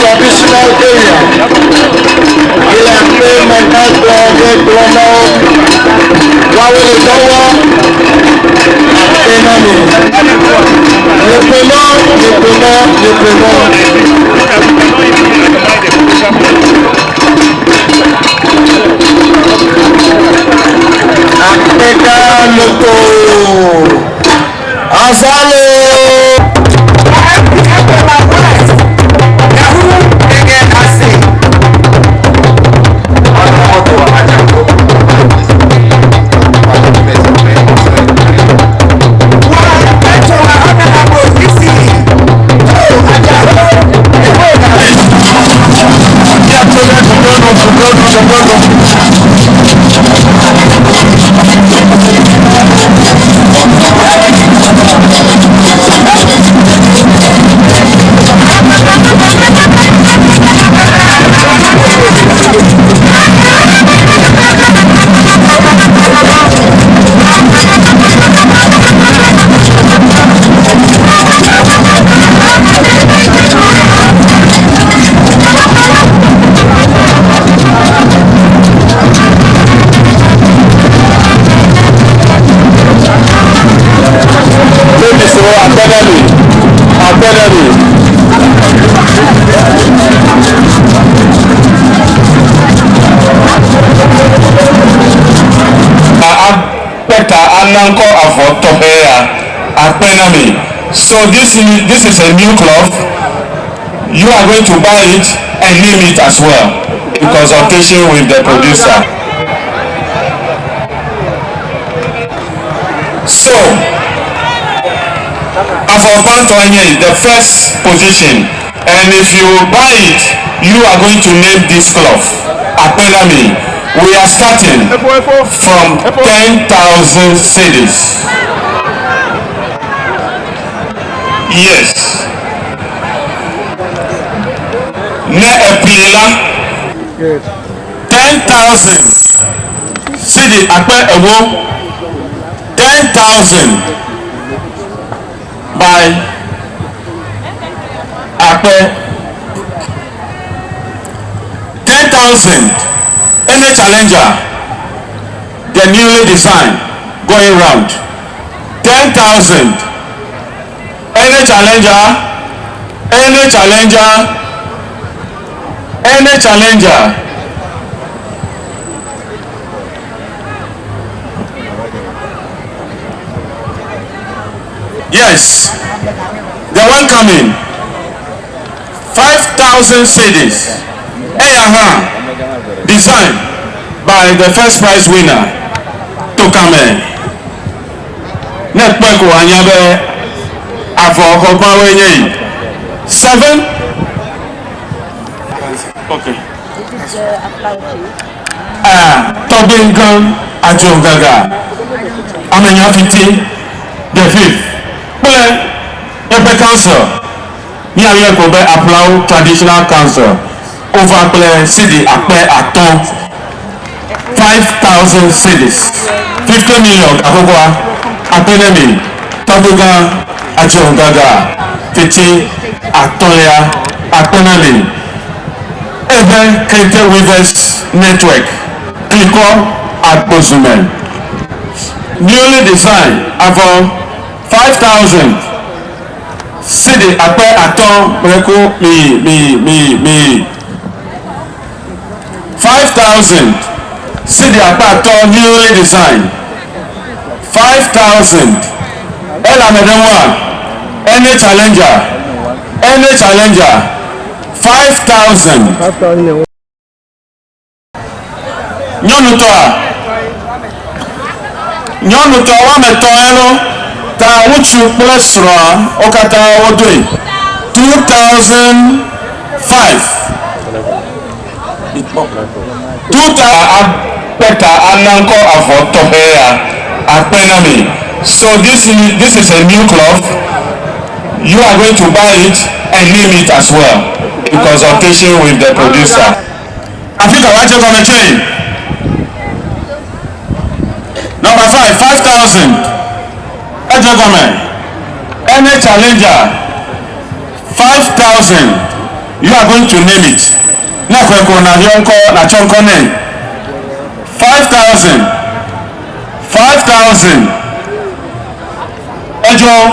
traditional area. Ilẹ̀ mẹ́ta gbọ́dọ̀ gbọ́dọ̀ wáwé lọ́wọ́ àpẹnami. Yèpèmọ́. Àpẹká lóko. Asálò. So this is a new cloth. You are going to buy it and name it as well in consultation with the producer. So Agortime-Kpetoe is the first position, and if you buy it, you are going to name this cloth Agortime. We are starting from 10,000 cedis. Yes. Na eplela 10,000 cedi Agbamevo 10,000 by Agbamevo 10,000 any challenger the newly designed going round 10,000 any challenger. Yes, the one coming 5,000 cedis. Designed by the first prize winner to come in. Network wanyabe Agortime-Kpetoe 7. Okay. Tobingan Ajogaga. Amenyafiti the 5th. Ebe council. Ni aye ko be Aplau traditional council. Over play cedi Agbamevo 5,000 cedis. 50 million akokwa. Agortime Tobingan Ajogaga. Titi Atoya Agortime. Ewenyigba Weavers Network. Kliko Agbozumen. Newly designed for 5,000 cedi Agbamevo me 5,000 cedi Agbamevo newly designed 5,000 any challenger 5,000 nyɔnutɔ wɔmetɔ ɛlɔ ta ŋutsu kple srɔ̃a wo katã wodoe 2,005 apɛta anankɔ avɔtɔxɛ ya Agbamevo. So this is a new cloth. You are going to buy it and name it as well in consultation with the producer. Africa Water Committee. Number 5,000. Any challenger, 5,000. You are going to name it. Na kweko na yonko na chonko ne. 5,000. 5,000. Ejo,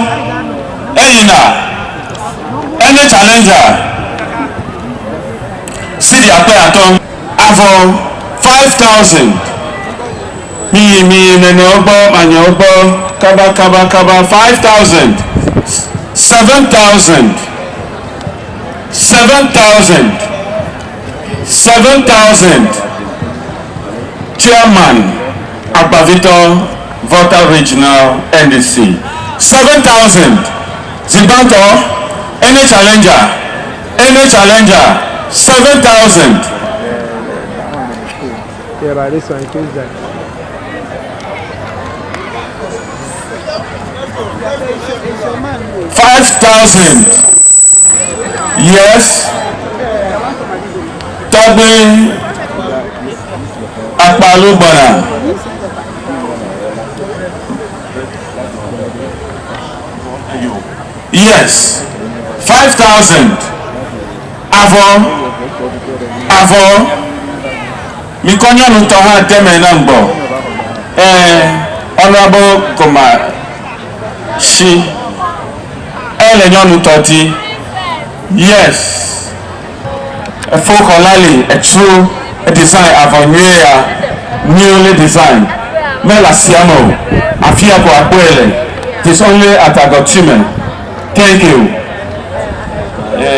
Eyina. Any challenger. See the apple atom. Avo 5,000. Mi menogbo manyogbo kaba 5,000. 7,000. 7,000. 7,000. Chairman Agbamevo Volta Regional NDC. 7,000. Zibanto. Any challenger. 7,000. Yeah, but this one is that. 5,000. Yes. Toby Akbalubana. Yes. 5,000. Avo. Mikonya nutoha teme nambo. Honorable Koma Shi. Elenyon Toti. Yes. A folk olali, a true design of a newly designed. Mela Siamo, Afiako Akwele. It is only at Agortime. Thank you.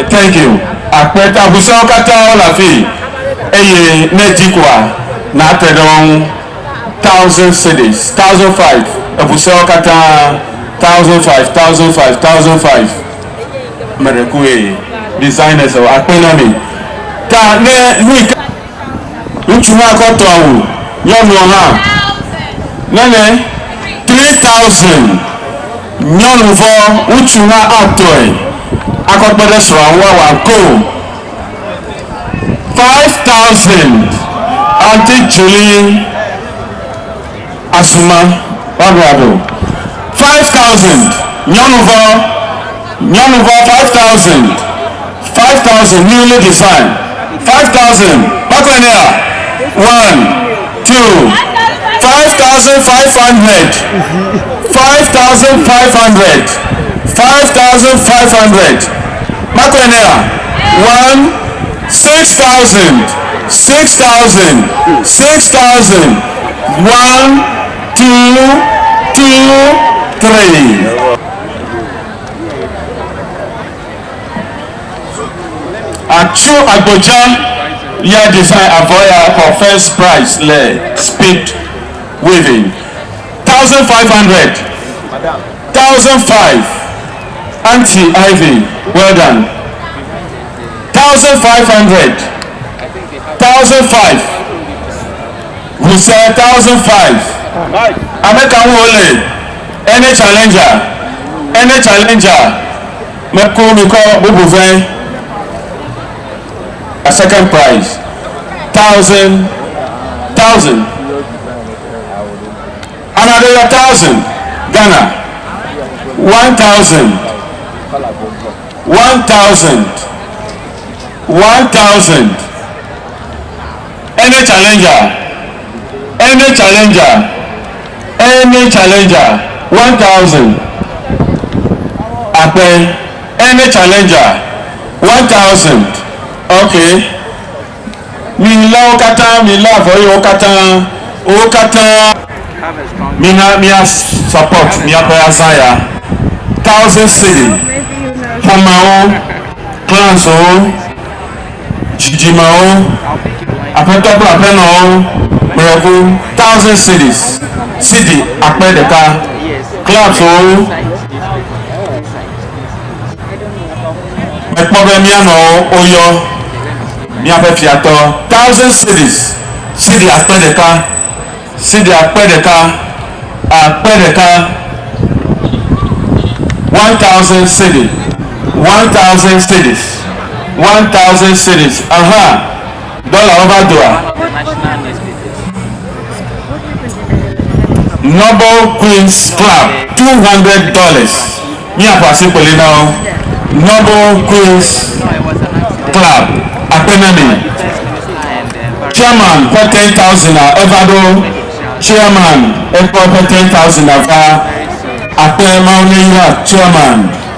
Thank you. Akweta Busao Kata Olafi. Eye Nejikwa. Natedon 1,000 cities. 1,005. Busao Kata 1,005. Merekue. Designers of Akpenami. Ta ne nuika uchuma koto awu yomu oha nene 3,000 nyonu fo uchuma atoy akopede so anwa wa ko 5,000 Auntie Julie Asuma Honorable 5,000 nyonu fo 5,000 newly designed. 5,000. Makonia. 1, 2. 5,500. 5,500. 5,500. Makonia. 1. 6,000. 6,000. 6,000. 1, 2, 3. Achu Agboja year design avoya for first prize le speed weaving 1,500. 1,005. Auntie Ivy, well done. 1,500. 1,005. We say 1,005. Ameka Wole. Any challenger. Meko Bubuve. A second prize. 1,000. Another 1,000. Ghana. 1,000. 1,000. 1,000. Any challenger. 1,000. Ape. Any challenger. 1,000. Okay. Mila okata, mila for you okata. Mina support, mina payasaya. 1,000 city. Pomao, Clanso, Jijimao, Apetopo Apeno, Miracle, 1,000 cities. City, Apedeka, Clanso, Mekmobemiano, Oyo, Miapefiato, 1,000 cities. City, Apedeka, 1,000 cities. 1,000 cities. 1,000 cities. Dollar overdue. Noble Queens Club, $200. Yakwasi Polino, Noble Queens Club, Apenami. Chairman for 10,000 Evado. Chairman for 10,000 Apenami. Chairman.